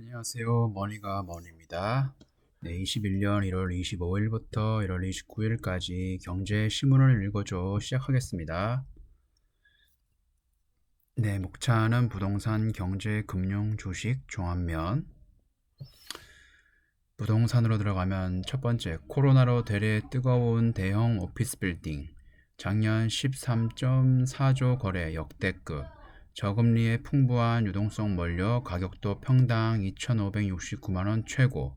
안녕하세요. 머니가 머니입니다. 네, 21년 1월 25일부터 1월 29일까지 경제 신문을 읽어줘 시작하겠습니다. 네, 목차는 부동산, 경제, 금융, 주식, 종합면. 부동산으로 들어가면 첫 번째, 코로나로 되레 뜨거운 대형 오피스 빌딩. 작년 13.4조 거래 역대급. 저금리에 풍부한 유동성 몰려 가격도 평당 2,569만원 최고.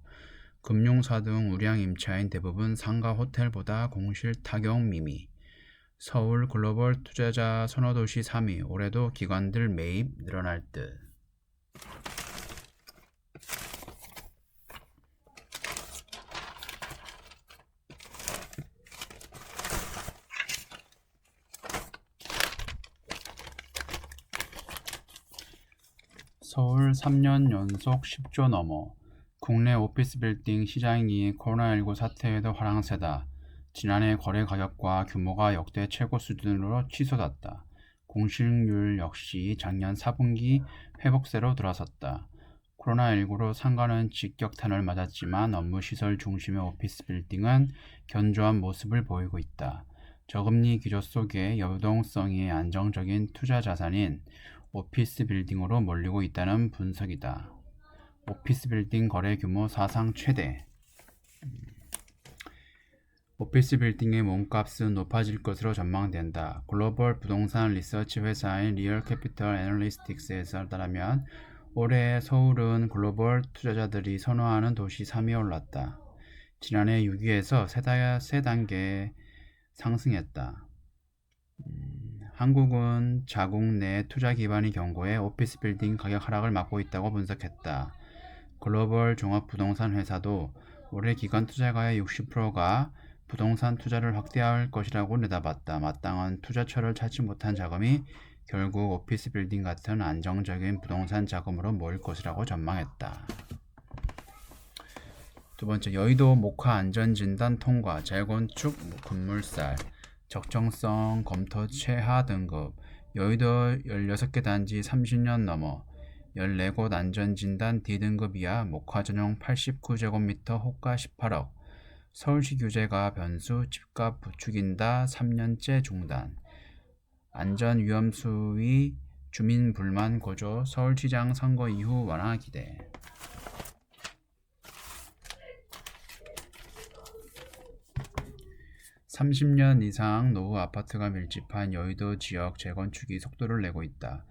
금융사 등 우량 임차인 대부분 상가 호텔보다 공실 타격 미미. 서울 글로벌 투자자 선호도시 3위. 올해도 기관들 매입 늘어날 듯. 서울 3년 연속 10조 넘어. 국내 오피스 빌딩 시장이 코로나19 사태에도 화랑세다. 지난해 거래 가격과 규모가 역대 최고 수준으로 치솟았다. 공실률 역시 작년 4분기 회복세로 들어섰다. 코로나19로 상가는 직격탄을 맞았지만 업무시설 중심의 오피스 빌딩은 견조한 모습을 보이고 있다. 저금리 기조 속에 유동성이 안정적인 투자 자산인 오피스 빌딩으로 몰리고 있다는 분석이다. 오피스 빌딩 거래 규모 사상 최대. 오피스 빌딩의 몸값은 높아질 것으로 전망된다. 글로벌 부동산 리서치 회사인 리얼 캐피털 애널리스틱스에서 따르면 올해 서울은 글로벌 투자자들이 선호하는 도시 3위에 올랐다. 지난해 6위에서 3단계 상승했다. 한국은 자국 내 투자 기반이 견고해 오피스 빌딩 가격 하락을 막고 있다고 분석했다. 글로벌 종합부동산 회사도 올해 기관 투자가의 60%가 부동산 투자를 확대할 것이라고 내다봤다. 마땅한 투자처를 찾지 못한 자금이 결국 오피스 빌딩 같은 안정적인 부동산 자금으로 모일 것이라고 전망했다. 두 번째, 여의도 목화 안전진단 통과, 재건축 급물살, 적정성 검토 최하 등급. 여의도 16개 단지 30년 넘어 14곳 안전진단 D등급 이하 목화 전용 89제곱미터 호가 18억. 서울시 규제가 변수, 집값 부추긴다 3년째 중단. 안전위험 수위, 주민 불만 고조, 서울시장 선거 이후 완화 기대. 30년 이상 노후 아파트가 밀집한 여의도 지역 재건축이 속도를 내고 있다.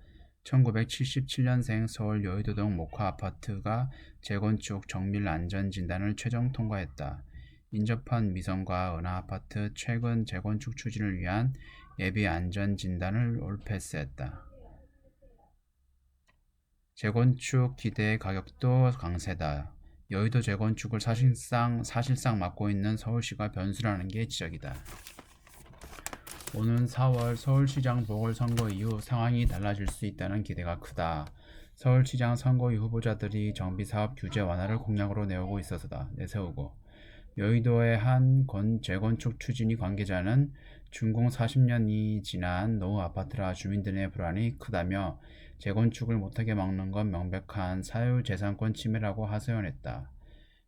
1977년생 서울 여의도동 목화 아파트가 재건축 정밀 안전 진단을 최종 통과했다. 인접한 미성과 은하아파트 최근 재건축 추진을 위한 예비 안전 진단을 올 패스했다. 재건축 기대 가격도 강세다. 여의도 재건축을 사실상 맡고 있는 서울시가 변수라는 게 지적이다. 오는 4월 서울시장 보궐선거 이후 상황이 달라질 수 있다는 기대가 크다. 서울시장 선거 이후 후보자들이 정비사업 규제 완화를 공약으로 내세우고 여의도의 한 재건축 추진이 관계자는 준공 40년이 지난 노후 아파트라 주민들의 불안이 크다며 재건축을 못하게 막는 건 명백한 사유재산권 침해라고 하소연했다.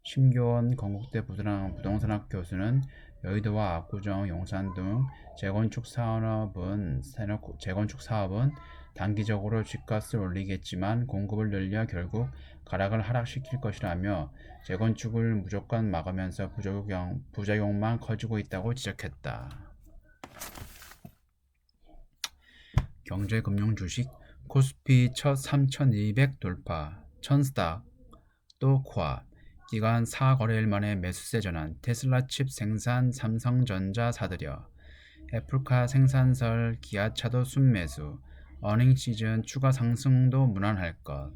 심교원 건국대 부동산학 교수는 여의도와 압구정, 용산 등 재건축 사업은 단기적으로 집값을 올리겠지만 공급을 늘려 결국 가락을 하락시킬 것이라며 재건축을 무조건 막으면서 부작용만 커지고 있다고 지적했다. 경제 금융 주식 코스피 첫 3,200 돌파, 천스닥 또 코아. 기간 4거래일 만에 매수세 전환, 테슬라 칩 생산 삼성전자 사들여, 애플카 생산설 기아차도 순매수, 어닝 시즌 추가 상승도 무난할 것.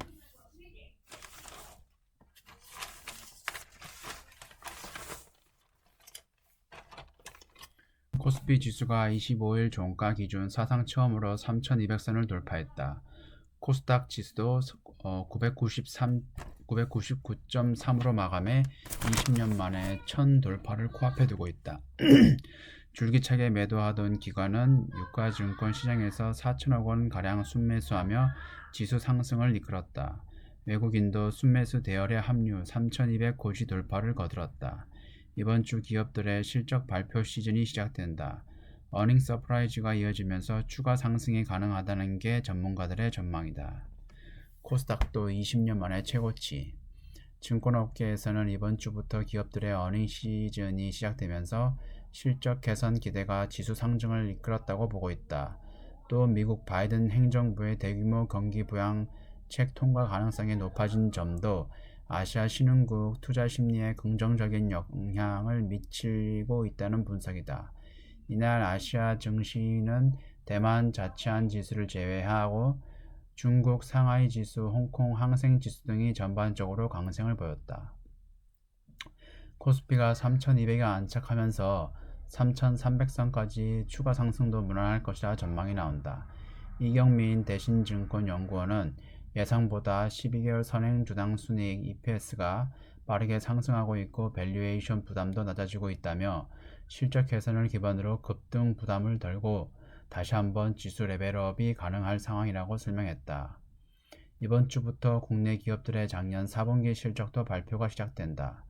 코스피 지수가 25일 종가 기준 사상 처음으로 3,200선을 돌파했다. 코스닥 지수도 999.3으로 마감해 20년 만에 1000 돌파를 코앞에 두고 있다. 줄기차게 매도하던 기관은 유가증권 시장에서 4천억 원 가량 순매수하며 지수 상승을 이끌었다. 외국인도 순매수 대열에 합류 3,200 고지 돌파를 거들었다. 이번 주 기업들의 실적 발표 시즌이 시작된다. 어닝 서프라이즈가 이어지면서 추가 상승이 가능하다는 게 전문가들의 전망이다. 코스닥도 20년 만에 최고치. 증권업계에서는 이번 주부터 기업들의 어닝 시즌이 시작되면서 실적 개선 기대가 지수 상승을 이끌었다고 보고 있다. 또 미국 바이든 행정부의 대규모 경기 부양책 통과 가능성이 높아진 점도 아시아 신흥국 투자 심리에 긍정적인 영향을 미치고 있다는 분석이다. 이날 아시아 증시는 대만 자치안 지수를 제외하고 중국 상하이 지수, 홍콩 항생 지수 등이 전반적으로 강세를 보였다. 코스피가 3,200에 안착하면서 3,300선까지 추가 상승도 무난할 것이라 전망이 나온다. 이경민 대신증권연구원은 예상보다 12개월 선행 주당 순이익 EPS가 빠르게 상승하고 있고 밸류에이션 부담도 낮아지고 있다며 실적 개선을 기반으로 급등 부담을 덜고 다시 한번 지수 레벨업이 가능할 상황이라고 설명했다. 이번 주부터 국내 기업들의 작년 4분기 실적도 발표가 시작된다.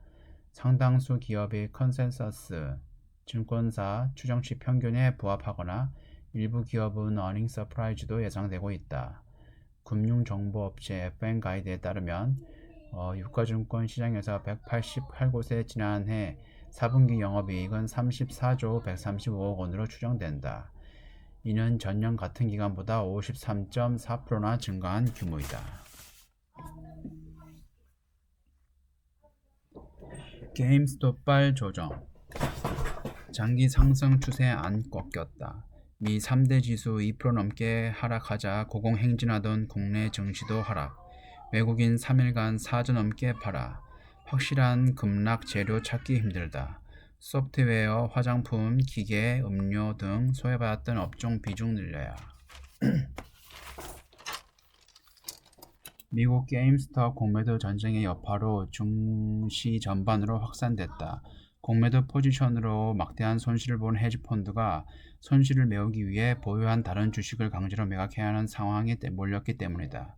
상당수 기업이 컨센서스 증권사 추정치 평균에 부합하거나 일부 기업은 어닝 서프라이즈도 예상되고 있다. 금융정보업체 FN가이드에 따르면 유가증권 시장에서 188곳에 지난해 4분기 영업이익은 34조 135억 원으로 추정된다. 이는 전년 같은 기간보다 53.4%나 증가한 규모이다. 게임스톱발 조정. 장기 상승 추세 안 꺾였다. 미 3대 지수 2% 넘게 하락하자 고공행진하던 국내 증시도 하락. 외국인 3일간 4조 넘게 팔아. 확실한 급락 재료 찾기 힘들다. 소프트웨어, 화장품, 기계, 음료 등 소외받았던 업종 비중 늘려야. 미국 게임스톱 공매도 전쟁의 여파로 증시 전반으로 확산됐다. 공매도 포지션으로 막대한 손실을 본 헤지펀드가 손실을 메우기 위해 보유한 다른 주식을 강제로 매각해야 하는 상황에 몰렸기 때문이다.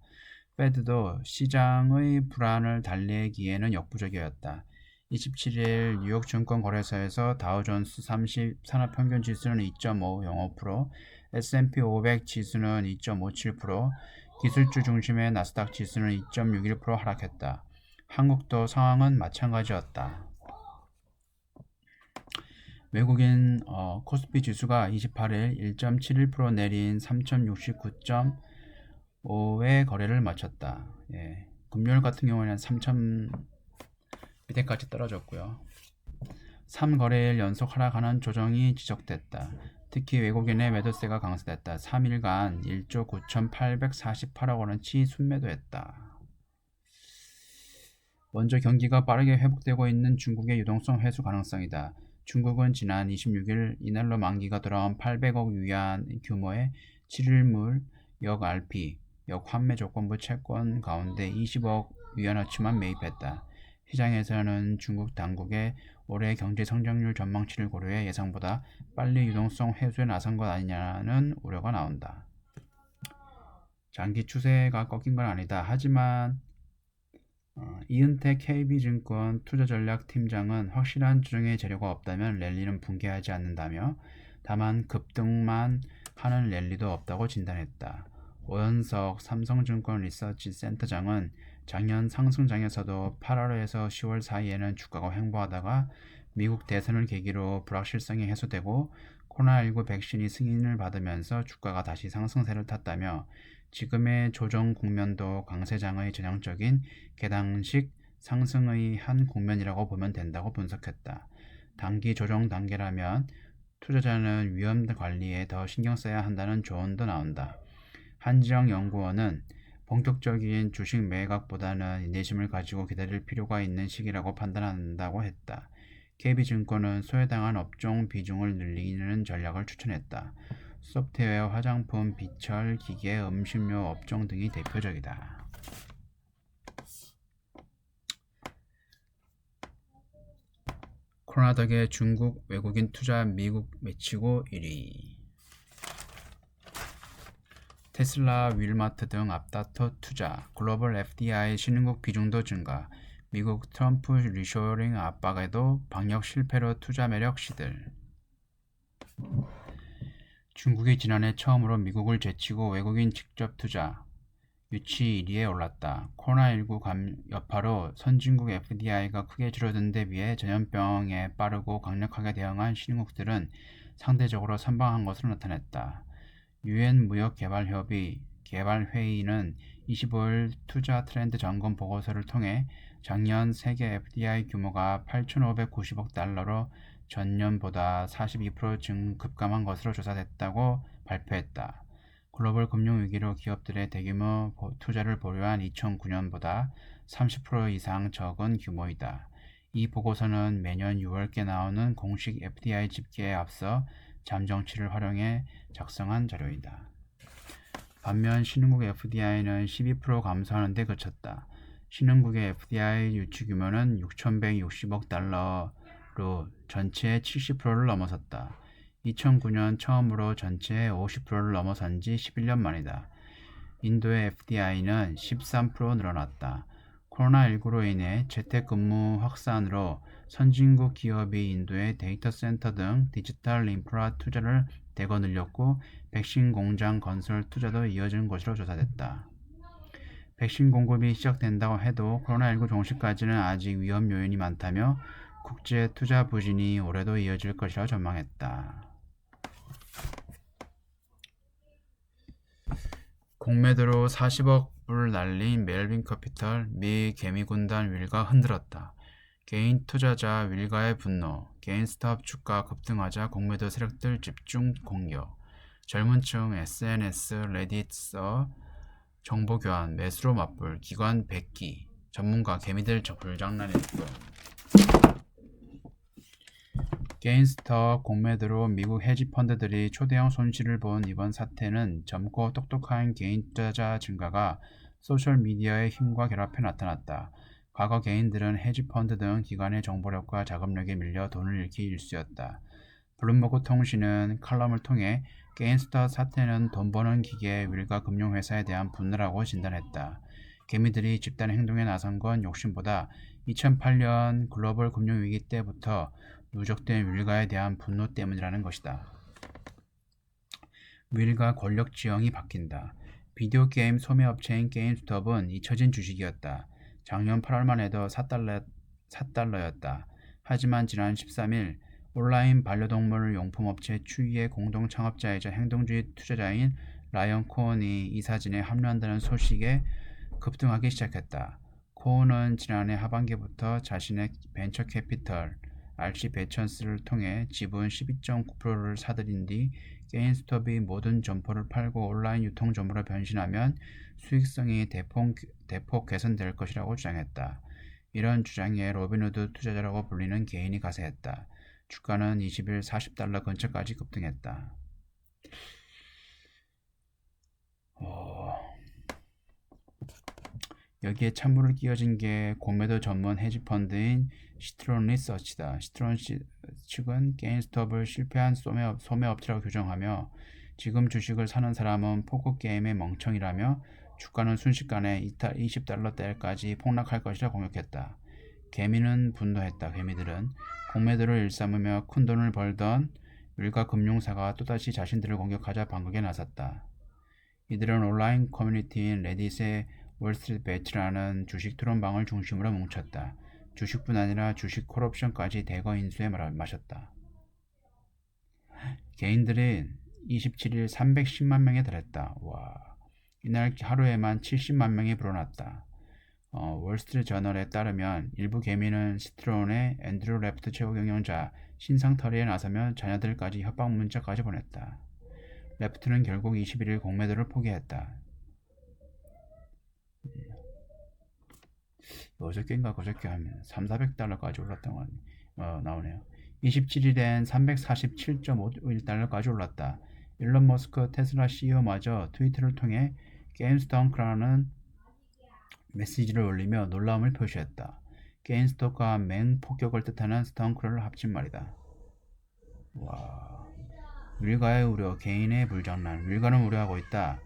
페드도 시장의 불안을 달래기에는 역부족이었다. 27일 뉴욕 증권거래소에서 다우존스 30 산업평균지수는 2.505%, S&P 500 지수는 2.57%, 기술주 중심의 나스닥 지수는 2.61% 하락했다. 한국도 상황은 마찬가지였다. 외국인 코스피 지수가 28일 1.71% 내린 3069.5의 거래를 마쳤다. 금요일 같은 경우에는 3000 밑에까지 떨어졌고요. 3거래일 연속 하락하는 조정이 지속됐다. 특히 외국인의 매도세가 강세됐다. 3일간 1조 9,848억 원어치 순매도했다. 먼저 경기가 빠르게 회복되고 있는 중국의 유동성 회수 가능성이다. 중국은 지난 26일 이날로 만기가 돌아온 800억 위안 규모의 7일물 역-RP, 역환매 조건부 채권 가운데 20억 위안어치만 매입했다. 시장에서는 중국 당국의 올해 경제 성장률 전망치를 고려해 예상보다 빨리 유동성 회수에 나선 것 아니냐는 우려가 나온다. 장기 추세가 꺾인 건 아니다. 하지만 이은택 KB증권 투자전략팀장은 확실한 조정의 재료가 없다면 랠리는 붕괴하지 않는다며 다만 급등만 하는 랠리도 없다고 진단했다. 오현석 삼성증권 리서치 센터장은 작년 상승장에서도 8월에서 10월 사이에는 주가가 횡보하다가 미국 대선을 계기로 불확실성이 해소되고 코로나19 백신이 승인을 받으면서 주가가 다시 상승세를 탔다며 지금의 조정 국면도 강세장의 전형적인 계단식 상승의 한 국면이라고 보면 된다고 분석했다. 단기 조정 단계라면 투자자는 위험 관리에 더 신경 써야 한다는 조언도 나온다. 한지영 연구원은 본격적인 주식 매각보다는 인내심을 가지고 기다릴 필요가 있는 시기라고 판단한다고 했다. KB증권은 소외당한 업종 비중을 늘리는 전략을 추천했다. 소프트웨어, 화장품, 비철, 기계, 음식료 업종 등이 대표적이다. 코로나 덕에 중국 외국인 투자 미국 매치고 1위. 테슬라, 윌마트 등 앞다퉈 투자, 글로벌 FDI 신흥국 비중도 증가, 미국 트럼프 리쇼링 압박에도 방역 실패로 투자 매력 시들. 중국이 지난해 처음으로 미국을 제치고 외국인 직접 투자, 유치 1위에 올랐다. 코로나19 여파로 선진국 FDI가 크게 줄어든 데 비해 전염병에 빠르고 강력하게 대응한 신흥국들은 상대적으로 선방한 것으로 나타났다. 유엔 무역개발협의 개발회의는 25일 투자 트렌드 점검 보고서를 통해 작년 세계 FDI 규모가 8,590억 달러로 전년보다 42% 급감한 것으로 조사됐다고 발표했다. 글로벌 금융위기로 기업들의 대규모 투자를 보류한 2009년보다 30% 이상 적은 규모이다. 이 보고서는 매년 6월께 나오는 공식 FDI 집계에 앞서 잠정치를 활용해 작성한 자료이다. 반면 신흥국 FDI는 12% 감소하는 데 그쳤다. 신흥국의 FDI 유치 규모는 6,160억 달러로 전체의 70%를 넘어섰다. 2009년 처음으로 전체의 50%를 넘어선 지 11년 만이다. 인도의 FDI는 13% 늘어났다. 코로나19로 인해 재택근무 확산으로 선진국 기업이 인도의 데이터 센터 등 디지털 인프라 투자를 대거 늘렸고 백신 공장 건설 투자도 이어진 것으로 조사됐다. 백신 공급이 시작된다고 해도 코로나19 종식까지는 아직 위험 요인이 많다며 국제 투자 부진이 올해도 이어질 것이라 전망했다. 공매도로 40억 불 날린 멜빈 커피털, 미 개미군단 윌가 흔들었다. 개인 투자자 윌가의 분노, 게임스톱 주가 급등하자 공매도 세력들 집중 공격, 젊은 층 SNS, 레딧서 정보 교환, 매수로 맞불, 기관 100기, 전문가 개미들 불장난했고. 게임스톱 공매도로 미국 헤지펀드들이 초대형 손실을 본 이번 사태는 젊고 똑똑한 개인 투자자 증가가 소셜미디어의 힘과 결합해 나타났다. 과거 개인들은 헤지펀드 등 기관의 정보력과 자금력에 밀려 돈을 잃기 일쑤였다. 블룸버그 통신은 칼럼을 통해 게임스톱 사태는 돈 버는 기계 윌가 금융회사에 대한 분노라고 진단했다. 개미들이 집단 행동에 나선 건 욕심보다 2008년 글로벌 금융위기 때부터 누적된 윌가에 대한 분노 때문이라는 것이다. 윌가 권력 지형이 바뀐다. 비디오 게임 소매업체인 게임스톱은 잊혀진 주식이었다. 작년 8월만 해도 4달러였다. 하지만 지난 13일 온라인 반려동물 용품업체 추이의 공동 창업자이자 행동주의 투자자인 라이언 코언이 이 사진에 합류한다는 소식에 급등하기 시작했다. 코언은 지난해 하반기부터 자신의 벤처 캐피털 RC 베천스를 통해 지분 12.9%를 사들인 뒤 게임스톱이 모든 점포를 팔고 온라인 유통 점포로 변신하면 수익성이 대폭 개선될 것이라고 주장했다. 이런 주장에 로빈후드 투자자라고 불리는 개인이 가세했다. 주가는 20일 40달러 근처까지 급등했다. 여기에 찬물을 끼얹은 게 공매도 전문 헤지펀드인 시트론 리서치다. 시트론 측은 게임스톱을 실패한 소매업체라고 규정하며 지금 주식을 사는 사람은 포커게임의 멍청이라며 주가는 순식간에 20달러대까지 폭락할 것이라 공격했다. 개미는 분노했다. 개미들은 공매도를 일삼으며 큰돈을 벌던 윌가 금융사가 또다시 자신들을 공격하자 반격에 나섰다. 이들은 온라인 커뮤니티인 레딧의 월스트리트 배치라는 주식 토론방을 중심으로 뭉쳤다. 주식뿐 아니라 주식 콜옵션까지 대거 인수해 마셨다. 개인들이 27일 310만 명에 달했다. 와, 이날 하루에만 70만 명이 불어났다. 월스트리트 저널에 따르면 일부 개미는 시트론의 앤드류 레프트 최고 경영자 신상털이에 나서며 자녀들까지 협박 문자까지 보냈다. 레프트는 결국 21일 공매도를 포기했다. 어저께인가 그저께 하면 3,400달러까지 올랐던 건 나오네요. 27일엔 347.51달러까지 올랐다. 일론 머스크 테슬라 CEO마저 트위터를 통해 게임스톱라는 메시지를 올리며 놀라움을 표시했다. 게임스톱과 맹폭격을 뜻하는 스덩크를 합친 말이다. 와, 윌가의 우려, 개인의 불장난. 윌가는 우려하고 있다.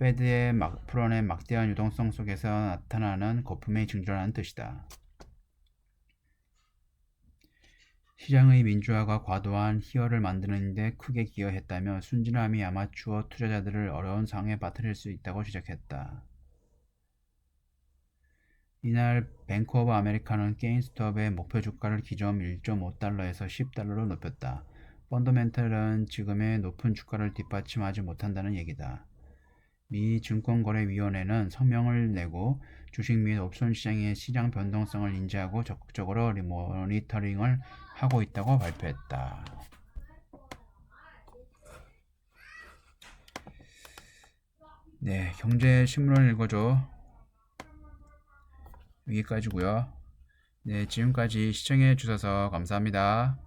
페드의 풀어낸 막대한 유동성 속에서 나타나는 거품의 징조라는 뜻이다. 시장의 민주화가 과도한 희열을 만드는 데 크게 기여했다며 순진함이 아마추어 투자자들을 어려운 상황에 빠뜨릴 수 있다고 지적했다. 이날 뱅크 오브 아메리카는 게임스톱의 목표 주가를 기존 1.5달러에서 10달러로 높였다. 펀더멘털은 지금의 높은 주가를 뒷받침하지 못한다는 얘기다. 미 증권거래위원회는 성명을 내고 주식 및 옵션 시장의 시장 변동성을 인지하고 적극적으로 모니터링을 하고 있다고 발표했다. 네, 경제신문을 읽어줘. 여기까지고요. 네, 지금까지 시청해 주셔서 감사합니다.